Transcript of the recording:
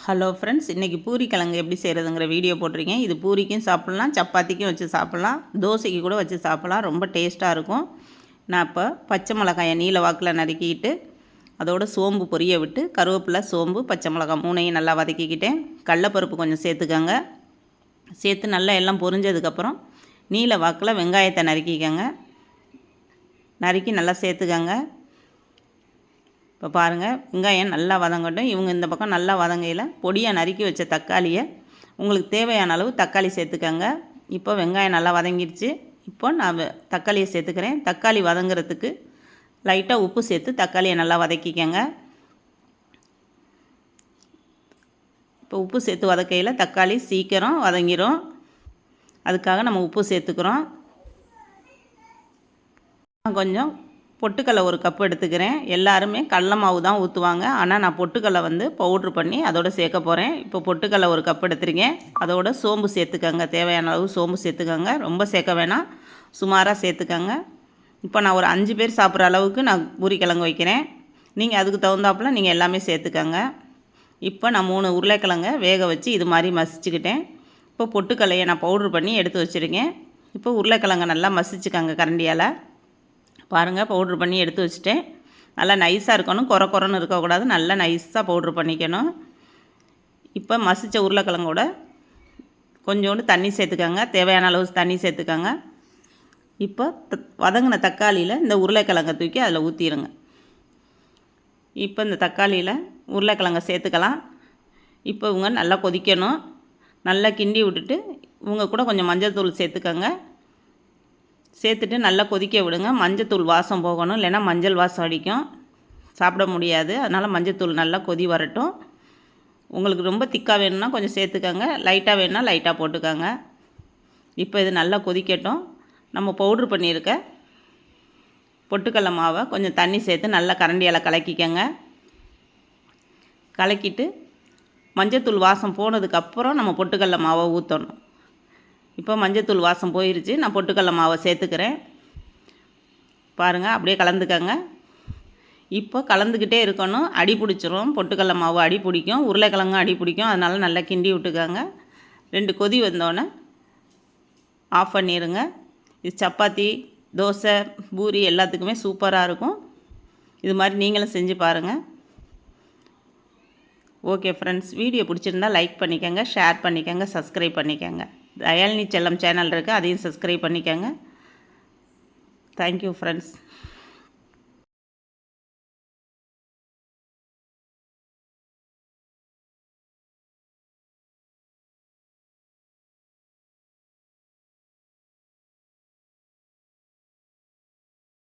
Hello friends, இன்றைக்கி பூரி கிழங்கு எப்படி செய்கிறதுங்கிற வீடியோ போட்டிருக்கேன். இது பூரிக்கும் சாப்பிட்லாம், சப்பாத்திக்கும் வச்சு சாப்பிட்லாம், தோசைக்கு கூட வச்சு சாப்பிட்லாம். ரொம்ப டேஸ்ட்டாக இருக்கும். நான் இப்போ பச்சை மிளகாயை நீல வாக்கில் நறுக்கிக்கிட்டு அதோட சோம்பு பொரிய விட்டு கருவேப்பிலை, சோம்பு, பச்சை மிளகாய் மூணையும் நல்லா வதக்கிக்கிட்டேன். கடலப்பருப்பு கொஞ்சம் சேர்த்துக்கோங்க. சேர்த்து நல்லா எல்லாம் பொரிஞ்சதுக்கப்புறம் நீல வாக்கில் வெங்காயத்தை நறுக்கிக்கோங்க. நறுக்கி நல்லா சேர்த்துக்கோங்க. இப்போ பாருங்கள், வெங்காயம் நல்லா வதங்கட்டும். இவங்க இந்த பக்கம் நல்லா வதங்கையில் பொடியாக நறுக்கி வச்ச தக்காளியை உங்களுக்கு தேவையான அளவு தக்காளி சேர்த்துக்கங்க. இப்போ வெங்காயம் நல்லா வதங்கிடுச்சு. இப்போ நான் தக்காளியை சேர்த்துக்கிறேன். தக்காளி வதங்குறதுக்கு லைட்டாக உப்பு சேர்த்து தக்காளியை நல்லா வதக்கிக்கங்க. இப்போ உப்பு சேர்த்து வதக்கையில் தக்காளி சீக்கிரம் வதங்கிடும். அதுக்காக நம்ம உப்பு சேர்த்துக்கிறோம். கொஞ்சம் பொட்டுக்கடலை ஒரு கப் எடுத்துக்கிறேன். எல்லாருமே கடல மாவு தான் ஊற்றுவாங்க. ஆனால் நான் பொட்டுக்கடலை பவுட்ரு பண்ணி அதோடு சேர்க்க போகிறேன். இப்போ பொட்டுக்கடலை ஒரு கப் எடுத்துருக்கேன். அதோட சோம்பு சேர்த்துக்கங்க. தேவையான அளவு சோம்பு சேர்த்துக்கங்க. ரொம்ப சேர்க்க வேணாம், சுமாராக சேர்த்துக்கங்க. இப்போ நான் ஒரு 5 பேர் சாப்பிட்ற அளவுக்கு நான் பூரி கிழங்கு வைக்கிறேன். நீங்கள் அதுக்கு தகுந்தாப்புல நீங்கள் எல்லாமே சேர்த்துக்கங்க. இப்போ நான் 3 உருளைக்கிழங்க வேக வச்சு இது மாதிரி மசிச்சுக்கிட்டேன். இப்போ பொட்டுக்கடலையை நான் பவுட்ரு பண்ணி எடுத்து வச்சுருக்கேன். இப்போ உருளைக்கிழங்க நல்லா மசிச்சுக்கங்க கரண்டியால். பாருங்கள், பவுட்ரு பண்ணி எடுத்து வச்சுட்டேன். நல்லா நைஸாக இருக்கணும், குறன்னு இருக்கக்கூடாது. நல்லா நைஸாக பவுட்ரு பண்ணிக்கணும். இப்போ மசித்த உருளைக்கிழங்கோட கொஞ்சோண்டு தண்ணி சேர்த்துக்கோங்க. தேவையான அளவு தண்ணி சேர்த்துக்கோங்க. இப்போ வதங்கின தக்காளியில் இந்த உருளைக்கிழங்கை தூக்கி அதில் ஊற்றிடுங்க. இப்போ இந்த தக்காளியில் உருளைக்கிழங்கை சேர்த்துக்கலாம். இப்போ இவங்க நல்லா கொதிக்கணும். நல்லா கிண்டி விட்டுட்டு இவங்க கூட கொஞ்சம் மஞ்சள் தூள் சேர்த்துக்கோங்க. சேர்த்துட்டு நல்லா கொதிக்க விடுங்க. மஞ்சத்தூள் வாசம் போகணும், இல்லைன்னா மஞ்சள் வாசம் அடிக்கும், சாப்பிட முடியாது. அதனால் மஞ்சத்தூள் நல்லா கொதி வரட்டும். உங்களுக்கு ரொம்ப திக்காக வேணும்னா கொஞ்சம் சேர்த்துக்கோங்க, லைட்டாக வேணும்னா லைட்டாக போட்டுக்கோங்க. இப்போ இது நல்லா கொதிக்கட்டும். நம்ம பவுட்ரு பண்ணியிருக்க பொட்டுக்கடலை மாவை கொஞ்சம் தண்ணி சேர்த்து நல்லா கரண்டியால் கலக்கிக்கங்க. கலக்கிட்டு மஞ்சத்தூள் வாசம் போனதுக்கப்புறம் நம்ம பொட்டுக்கடலை மாவை ஊற்றணும். இப்போ மஞ்சத்தூள் வாசம் போயிடுச்சு. நான் பொட்டுக்கடலை மாவை சேர்த்துக்கிறேன். பாருங்கள், அப்படியே கலந்துக்கங்க. இப்போ கலந்துக்கிட்டே இருக்கணும், அடி பிடிச்சிரும். பொட்டுக்கடலை மாவு அடி பிடிக்கும், உருளைக்கிழங்கும் அடி பிடிக்கும். அதனால் நல்லா கிண்டி விட்டுக்கோங்க. 2 கொதி வந்தோடனே ஆஃப் பண்ணிடுங்க. இது சப்பாத்தி, தோசை, பூரி எல்லாத்துக்குமே சூப்பராக இருக்கும். இது மாதிரி நீங்களும் செஞ்சு பாருங்கள். ஓகே ஃப்ரெண்ட்ஸ், வீடியோ பிடிச்சிருந்தா லைக் பண்ணிக்கோங்க, ஷேர் பண்ணிக்கோங்க, சப்ஸ்கிரைப் பண்ணிக்கோங்க. தயாலினி செல்லம் சேனல் இருக்குது, அதையும் சப்ஸ்கிரைப் பண்ணிக்கோங்க. Thank you friends.